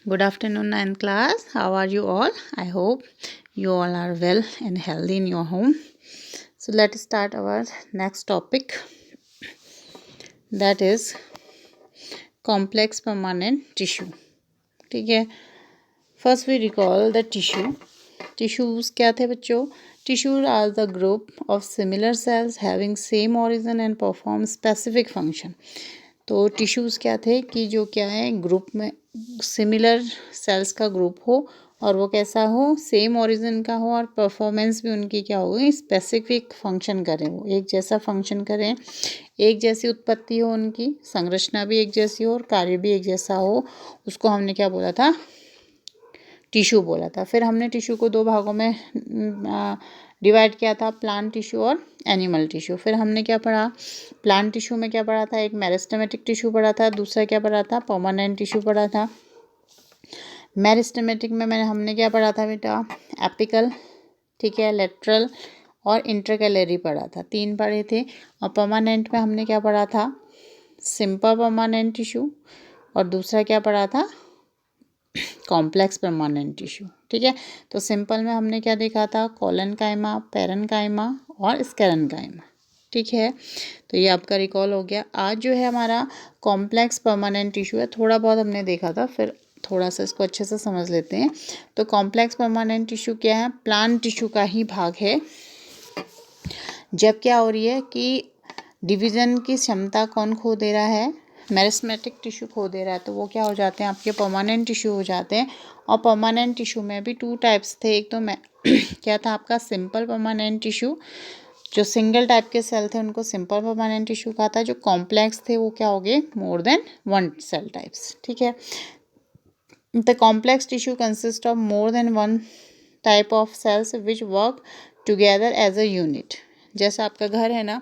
Good afternoon, ninth class. How are you all? I hope you all are well and healthy in your home. So let's start our next topic, that is complex permanent tissue. ठीक है. First we recall the tissue. Tissues क्या थे बच्चों? Tissues are the group of similar cells having same origin and perform specific function. तो tissues क्या थे कि जो क्या है ग्रुप में सिमिलर सेल्स का ग्रुप हो और वो कैसा हो, सेम ओरिजिन का हो और परफॉर्मेंस भी उनकी क्या हो, स्पेसिफिक फंक्शन करें, वो एक जैसा फंक्शन करें, एक जैसी उत्पत्ति हो, उनकी संरचना भी एक जैसी हो और कार्य भी एक जैसा हो, उसको हमने क्या बोला था, टिश्यू बोला था. फिर हमने टिश्यू को दो भागों में डिवाइड किया था, प्लांट टिश्यू और एनिमल टिश्यू. फिर हमने क्या पढ़ा, प्लांट टिश्यू में क्या पढ़ा था, एक मेरिस्टेमेटिक टिश्यू पढ़ा था, दूसरा क्या पढ़ा था, परमानेंट टिश्यू पढ़ा था. मेरिस्टेमेटिक में हमने क्या पढ़ा था बेटा, एपिकल, ठीक है, लेटरल और इंटरकैलरी पढ़ा था, 3 पढ़े थे. और परमानेंट में हमने क्या पढ़ा था, सिंपल परमानेंट टिश्यू और दूसरा क्या पढ़ा था, कॉम्प्लेक्स परमानेंट टिश्यू. ठीक है, तो सिंपल में हमने क्या देखा था, कोलेनकाइमा, पेरेनकाइमा और स्केलेनकाइमा. ठीक है, तो ये आपका रिकॉल हो गया. आज जो है हमारा कॉम्प्लेक्स परमानेंट टिश्यू है, थोड़ा बहुत हमने देखा था, फिर थोड़ा सा इसको अच्छे से समझ लेते हैं. तो कॉम्प्लेक्स परमानेंट टिश्यू क्या है, प्लांट टिश्यू का ही भाग है. जब क्या हो रही है कि डिवीज़न की क्षमता कौन खो दे रहा है, मेरिस्टेमेटिक टिश्यू खो दे रहा है, तो वो क्या हो जाते हैं, आपके परमानेंट टिश्यू हो जाते हैं. और परमानेंट टिश्यू में भी 2 टाइप्स थे. एक तो मैं क्या था आपका सिंपल परमानेंट टिश्यू, जो सिंगल टाइप के सेल थे उनको सिंपल परमानेंट टिश्यू कहा था. जो कॉम्प्लेक्स थे वो क्या हो गए, मोर देन 1 सेल टाइप्स. ठीक है, the complex tissue consist of more than 1 type of cells which work together as a unit. जैसा आपका घर है ना,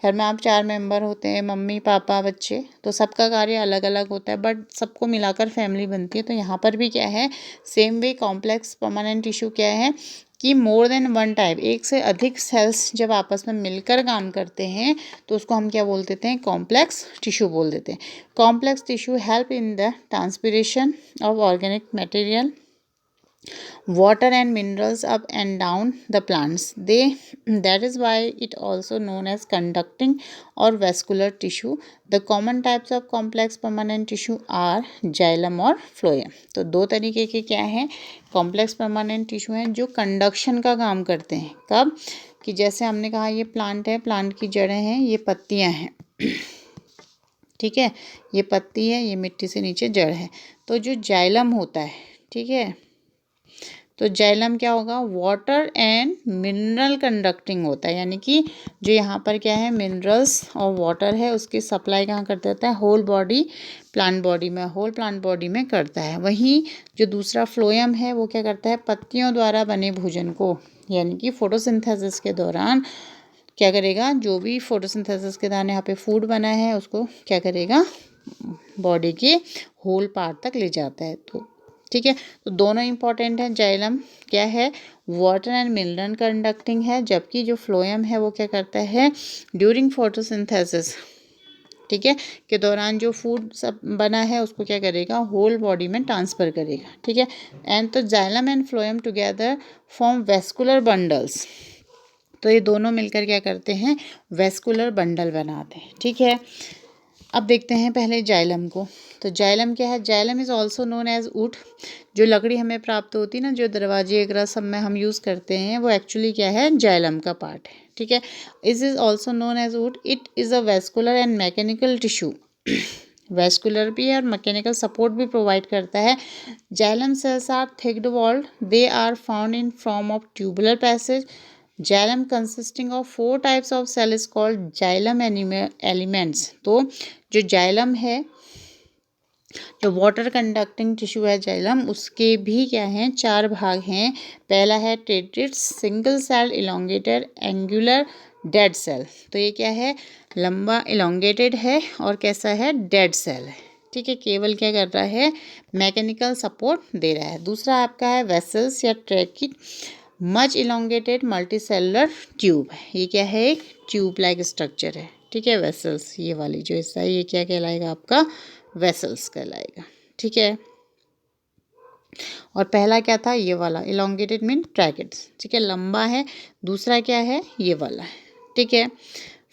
घर में आप 4 मेंबर होते हैं, मम्मी पापा बच्चे, तो सबका कार्य अलग अलग होता है बट सबको मिलाकर फैमिली बनती है. तो यहाँ पर भी क्या है, same way complex permanent tissue क्या है कि मोर देन 1 टाइप, एक से अधिक सेल्स जब आपस में मिलकर काम करते हैं तो उसको हम क्या बोल देते हैं, कॉम्प्लेक्स टिश्यू बोल देते हैं. Complex tissue help in the transpiration of organic material, water and minerals up and down the plants. That is why it also known as conducting or vascular tissue. The common types of complex permanent tissue are xylem और phloem. तो 2 तरीके के क्या हैं, complex permanent tissue हैं जो conduction का काम करते हैं. कब कि जैसे हमने कहा ये प्लांट है, प्लांट की जड़ें हैं, ये पत्तियां हैं. ठीक है, ये पत्ती है, ये मिट्टी से नीचे जड़ है. तो जो जाइलम होता है, ठीक है, तो जाइलम क्या होगा, वाटर एंड मिनरल कंडक्टिंग होता है. यानी कि जो यहाँ पर क्या है, मिनरल्स और वाटर है, उसकी सप्लाई कहाँ कर देता है, होल बॉडी प्लांट बॉडी में, होल प्लांट बॉडी में करता है. वहीं जो दूसरा फ्लोएम है वो क्या करता है, पत्तियों द्वारा बने भोजन को, यानी कि फोटोसिंथेसिस के दौरान क्या करेगा, जो भी फोटोसिंथेसिस के दौरान यहाँ पे फूड बना है उसको क्या करेगा, बॉडी के होल पार्ट तक ले जाता है. तो ठीक है, तो दोनों इंपॉर्टेंट हैं. जाइलम क्या है, वाटर एंड मिनरल कंडक्टिंग है, जबकि जो फ्लोएम है वो क्या करता है, ड्यूरिंग फोटोसिंथेसिस, ठीक है, के दौरान जो फूड सब बना है उसको क्या करेगा, होल बॉडी में ट्रांसफ़र करेगा. ठीक है, एंड तो xylem and phloem together form vascular bundles. तो ये दोनों मिलकर क्या करते हैं, वेस्कुलर बंडल बनाते हैं. ठीक है, अब देखते हैं पहले जाइलम को. तो जाइलम क्या है, xylem is also known as wood. जो लकड़ी हमें प्राप्त होती है ना, जो दरवाजे वगैरह सब में हम यूज़ करते हैं, वो एक्चुअली क्या है, जाइलम का पार्ट है. ठीक है, is also known as wood. It is a vascular and mechanical tissue. Vascular भी है और मैकेनिकल सपोर्ट भी प्रोवाइड करता है. Xylem cells are thick walled. They are found in form of tubular passage. Xylem consisting of 4 types of cell is called xylem elements. तो जो xylem है, जो वाटर कंडक्टिंग टिश्यू है जाइलम, उसके भी क्या हैं, 4 भाग हैं. पहला है टेट्रिट्स, single cell, elongated, angular, dead cell. तो ये क्या है, लंबा इलोंगेटेड है और कैसा है, डेड सेल है. ठीक है, केवल क्या कर रहा है, मैकेनिकल सपोर्ट दे रहा है. दूसरा आपका है वेसल्स या ट्रैकिट, मच इलोंगेटेड मल्टीसेलुलर ट्यूब है. ये क्या है, एक ट्यूब लाइक स्ट्रक्चर है. ठीक है, वेसल्स ये वाली जो हिस्सा है ये क्या कहलाएगा, आपका वेसल्स कहलाएगा. ठीक है, और पहला क्या था, ये वाला इलोंगेटेड मीन ट्रैकेट्स, ठीक है, लंबा है। दूसरा क्या है, ये वाला है, ठीक है।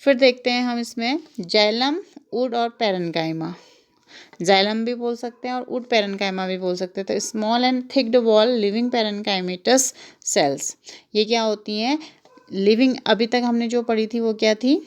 फिर देखते हैं हम इसमें जाइलम, वुड और पैरेन्काइमा। जाइलम भी बोल सकते हैं और वुड पैरेन्काइमा भी बोल सकते हैं। तो small and thick walled living parenchymatous cells, ये क्या होती हैं, लिविंग। अभी तक हमने जो पढ़ी थी वो क्या थी,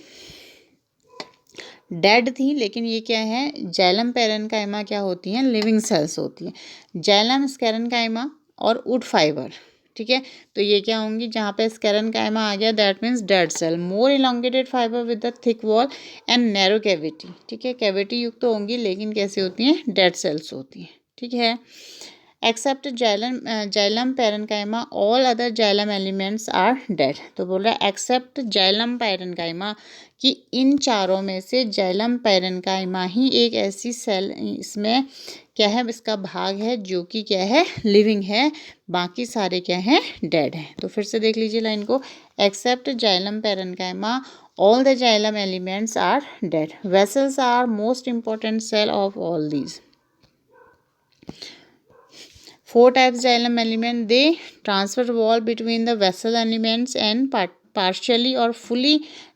डेड थी, लेकिन ये क्या है, जाइलम पैरेन्काइमा क्या होती हैं, लिविंग सेल्स होती हैं। जाइलम स्केरेन्काइमा और वुड फाइबर, ठीक है। तो ये क्या होंगी, जहाँ पे स्केरेन्काइमा आ गया that means dead cell, more elongated fibre with the thick wall and narrow cavity, ठीक है। कैविटी युक्त तो होंगी लेकिन कैसी होती हैं, डेड सेल्स होती हैं, ठीक है। Except xylem parenchyma all other xylem elements are dead. तो बोल रहा है एक्सेप्ट जाइलम पैरेन्काइमा कि इन चारों में से जाइलम पैरेन्काइमा ही एक ऐसी सेल इसमें क्या है, इसका भाग है जो कि क्या है, लिविंग है, बाकी सारे क्या हैं, डेड हैं। तो फिर से देख लीजिए लाइन को, except xylem parenchyma all the xylem elements are dead, vessels are most important cell of all these. 4 types xylem element, they transfer wall between the vessel elements and partially or fully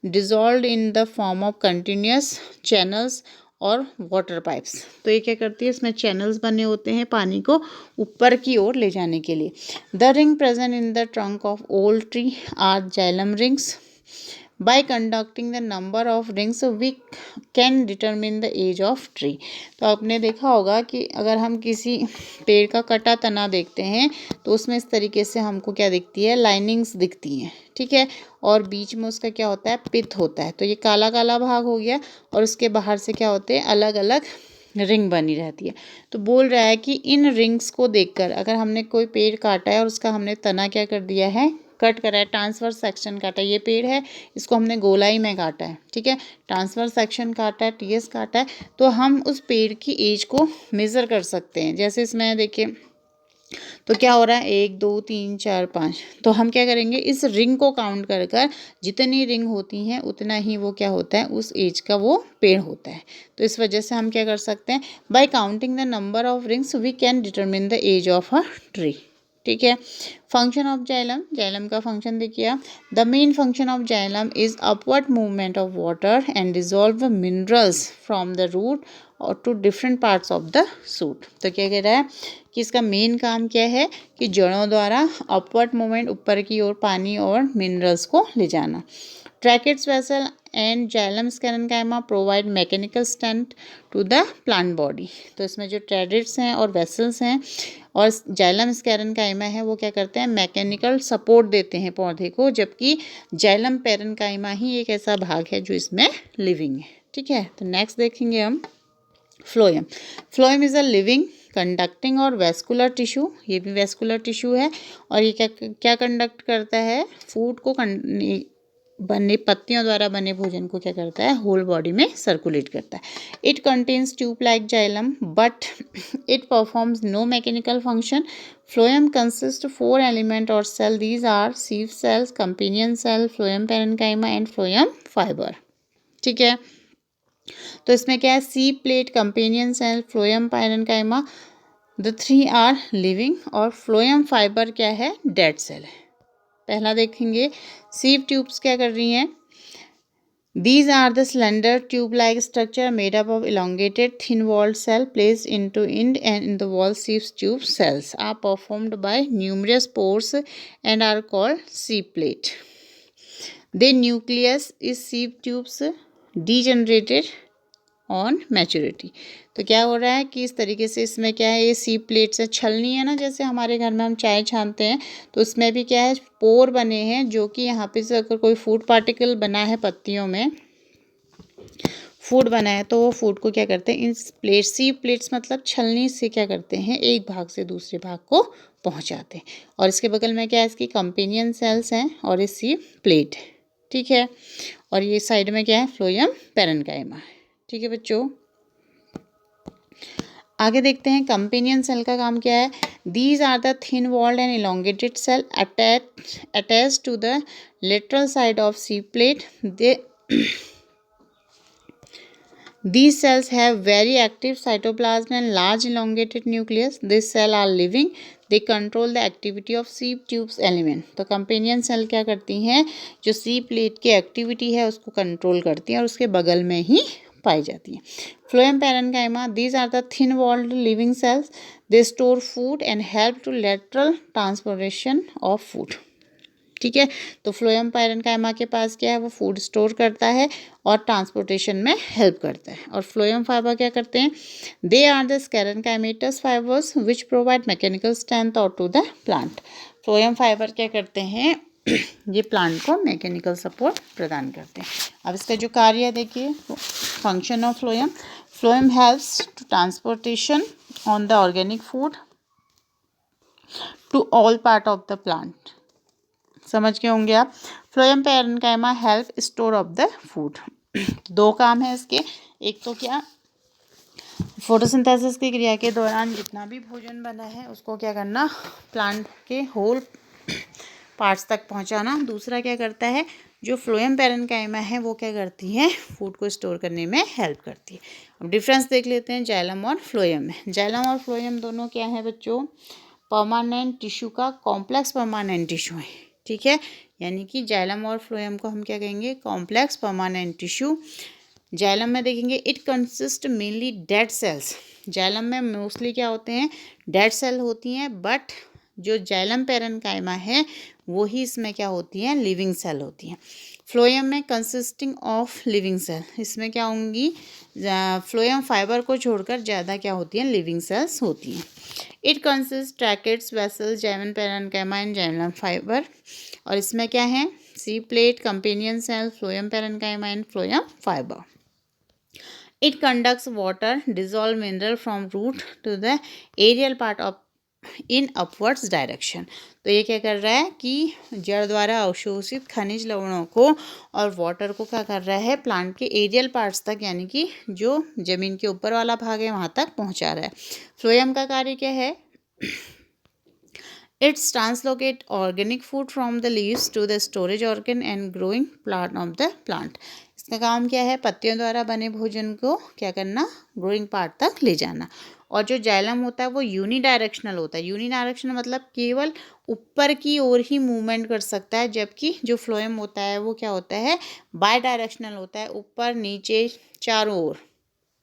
dissolved in the form of continuous channels और water pipes. तो ये क्या करती है, इसमें channels बने होते हैं पानी को ऊपर की ओर ले जाने के लिए। The ring present in the trunk of old tree are xylem rings. By conducting the number of rings we can determine the age of tree. तो आपने देखा होगा कि अगर हम किसी पेड़ का कटा तना देखते हैं तो उसमें इस तरीके से हमको क्या दिखती है, लाइनिंग्स दिखती हैं, ठीक है। और बीच में उसका क्या होता है, पिथ होता है। तो ये काला काला भाग हो गया और उसके बाहर से क्या होते हैं, अलग अलग रिंग बनी रहती है। तो बोल रहा है कि इन रिंग्स को देखकर अगर हमने कोई पेड़ काटा है और उसका हमने तना क्या कर दिया है, कट करा है, ट्रांसवर्स सेक्शन काटा है। ये पेड़ है, इसको हमने गोलाई में काटा है, ठीक है, ट्रांसवर्स सेक्शन काटा है, टीएस काटा है। तो हम उस पेड़ की एज को मेज़र कर सकते हैं। जैसे इसमें देखिए तो क्या हो रहा है, 1 2 3 4 5। तो हम क्या करेंगे, इस रिंग को काउंट कर कर जितनी रिंग होती हैं उतना ही वो क्या होता है, उस एज का वो पेड़ होता है। तो इस वजह से हम क्या कर सकते हैं, by counting the number of rings we can determine the age of a tree, ठीक है। फंक्शन ऑफ जाइलम, जाइलम का फंक्शन देखिए, the main function of xylem is upward movement of water and dissolve minerals from the root और to different parts of the shoot. तो क्या कह रहा है कि इसका मेन काम क्या है कि जड़ों द्वारा अपवर्ड मूवमेंट, ऊपर की ओर पानी और मिनरल्स को ले जाना। Tracheids vessel and xylem sclerenchyma provide mechanical strength to the plant body. तो इसमें जो ट्रैकेट्स हैं और वेसल्स हैं और जाइलम स्केरेन्काइमा है वो क्या करते हैं, मैकेनिकल सपोर्ट देते हैं पौधे को, जबकि जाइलम पैरेन्काइमा ही एक ऐसा भाग है जो इसमें लिविंग है, ठीक है। तो नेक्स्ट देखेंगे हम phloem. Phloem is a living conducting और वेस्कुलर टिश्यू, ये भी वेस्कुलर टिश्यू है। और ये क्या क्या कंडक्ट करता है, फूड को बने पत्तियों द्वारा बने भोजन को क्या करता है, होल बॉडी में सर्कुलेट करता है। It contains tube like xylem but it performs no mechanical function. Phloem consist 4 element और cell, these are sieve cells, companion cell, phloem parenchyma and phloem fibre, ठीक है। तो इसमें क्या है, sieve plate, companion cell, phloem parenchyma, the 3 are living और phloem fibre क्या है, डेड सेल है। पहला देखेंगे, सीव ट्यूब्स क्या कर रही हैं, these are the slender tube-like structure made up of elongated thin-walled cell placed into end and in the wall sieve tube cells are performed by numerous pores and are called sieve plate. The nucleus is sieve tubes degenerated on maturity. तो क्या हो रहा है कि इस तरीके से इसमें क्या है, ये सी प्लेट से छलनी है ना, जैसे हमारे घर में हम चाय छानते हैं तो उसमें भी क्या है, पोर बने हैं, जो कि यहाँ पे से अगर कोई फूड पार्टिकल बना है, पत्तियों में फूड बना है तो वो फूड को क्या करते हैं, इन प्लेट, सी प्लेट्स मतलब छलनी से क्या करते हैं, एक भाग से दूसरे भाग को पहुँचाते हैं। और इसके बगल में क्या है, इसकी कंपेनियन सेल्स हैं और ये सी प्लेट है, ठीक है। और ये साइड में क्या है, फ्लोएम पैरेन्काइमा है, ठीक है बच्चों। आगे देखते हैं कंपेनियन सेल का काम क्या है। These are the thin walled and elongated cell attach to the lateral side of sieve plate. These cells have very active cytoplasm and large elongated nucleus. These cells are living. They control the activity of seep tubes element. तो companion cell क्या करती हैं, जो सी plate की activity है उसको control करती हैं और उसके बगल में ही पाई जाती हैं. Phloem parenchyma, these are the thin walled living cells. They store food and help to lateral transportation of food. ठीक है, तो फ्लोएम पैरेन्काइमा के पास क्या है, वो फूड स्टोर करता है और ट्रांसपोर्टेशन में हेल्प करता है. और फ्लोएम फाइबर क्या करते हैं, they are the sclerenchymatous fibres which provide mechanical strength और to the plant. Phloem fibre क्या करते हैं, ये प्लांट को मैकेनिकल सपोर्ट प्रदान करते हैं. अब इसका जो कार्य है देखिए, function of phloem. Phloem helps to transportation on the organic food to all part of the plant. समझ गए होंगे आप. Phloem parenchyma help store of the food. दो काम है इसके, एक तो क्या, फोटोसिंथेसिस की क्रिया के दौरान जितना भी भोजन बना है उसको क्या करना, प्लांट के होल पार्ट्स तक पहुंचाना. दूसरा क्या करता है, जो फ्लोएम पैरेन्काइमा है वो क्या करती है, फूड को स्टोर करने में हेल्प करती है. अब डिफरेंस देख लेते हैं जाइलम और फ्लोएम में. जाइलम और फ्लोएम दोनों क्या है बच्चों, परमानेंट टिश्यू का कॉम्प्लेक्स परमानेंट टिश्यू है. ठीक है, यानी कि जाइलम और फ्लोएम को हम क्या कहेंगे, कॉम्प्लेक्स परमानेंट टिश्यू. जाइलम में देखेंगे it consist mainly dead cells. Xylem में मोस्टली क्या होते हैं, डेड सेल होती हैं. बट जो जाइलम पैरेन्काइमा है वो ही इसमें क्या होती हैं, लिविंग सेल होती हैं. फ्लोएम में कंसिस्टिंग ऑफ लिविंग सेल, इसमें क्या होंगी, फ्लोएम फाइबर को छोड़कर ज़्यादा क्या होती हैं, लिविंग सेल्स होती हैं. It consist tracheids, vessels, xylem parenchyma and xylem fibre. और इसमें क्या है, sieve plate, companion cell, phloem parenchyma and phloem fibre. It conducts water dissolved mineral from root to the aerial part of in upwards direction. तो ये क्या कर रहा है कि जड़ द्वारा अवशोषित खनिज लवणों को और वाटर को क्या कर रहा है, प्लांट के एरियल पार्ट्स तक, यानी कि जो जमीन के ऊपर वाला भाग है वहाँ तक पहुँचा रहा है. फ्लोएम का कार्य क्या है, it's translocate organic food from the leaves to the storage organ and growing plant of the plant. इसका काम क्या है, पत्तियों द्वारा बने भोजन को क्या करना, ग्रोइंग पार्ट तक ले जाना. और जो जाइलम होता है वो यूनिडायरेक्शनल होता है. यूनिडायरेक्शनल मतलब केवल ऊपर की ओर ही मूवमेंट कर सकता है, जबकि जो फ्लोएम होता है वो क्या होता है, बाय डायरेक्शनल होता है, ऊपर नीचे चारों ओर.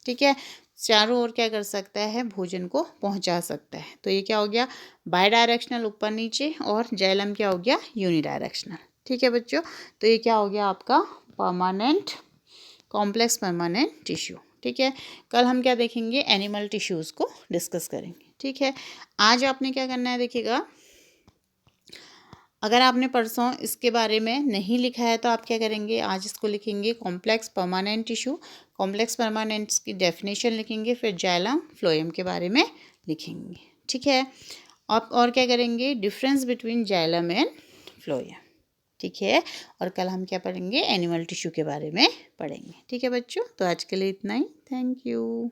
ठीक है, चारों ओर क्या कर सकता है, भोजन को पहुंचा सकता है. तो ये क्या हो गया, बाय डायरेक्शनल ऊपर नीचे, और जाइलम क्या हो गया, यूनिडायरेक्शनल. ठीक है बच्चों, तो ये क्या हो गया आपका परमानेंट, कॉम्प्लेक्स परमानेंट टिश्यू. ठीक है, कल हम क्या देखेंगे, एनिमल टिश्यूज़ को डिस्कस करेंगे. ठीक है, आज आपने क्या करना है देखिएगा, अगर आपने परसों इसके बारे में नहीं लिखा है तो आप क्या करेंगे, आज इसको लिखेंगे complex permanent tissue. Complex permanent की डेफिनेशन लिखेंगे, फिर जाइलम फ्लोएम के बारे में लिखेंगे. ठीक है, आप और क्या करेंगे, difference between xylem and phloem. ठीक है, और कल हम क्या पढ़ेंगे, एनिमल टिश्यू के बारे में पढ़ेंगे. ठीक है बच्चों, तो आज के लिए इतना ही. Thank you.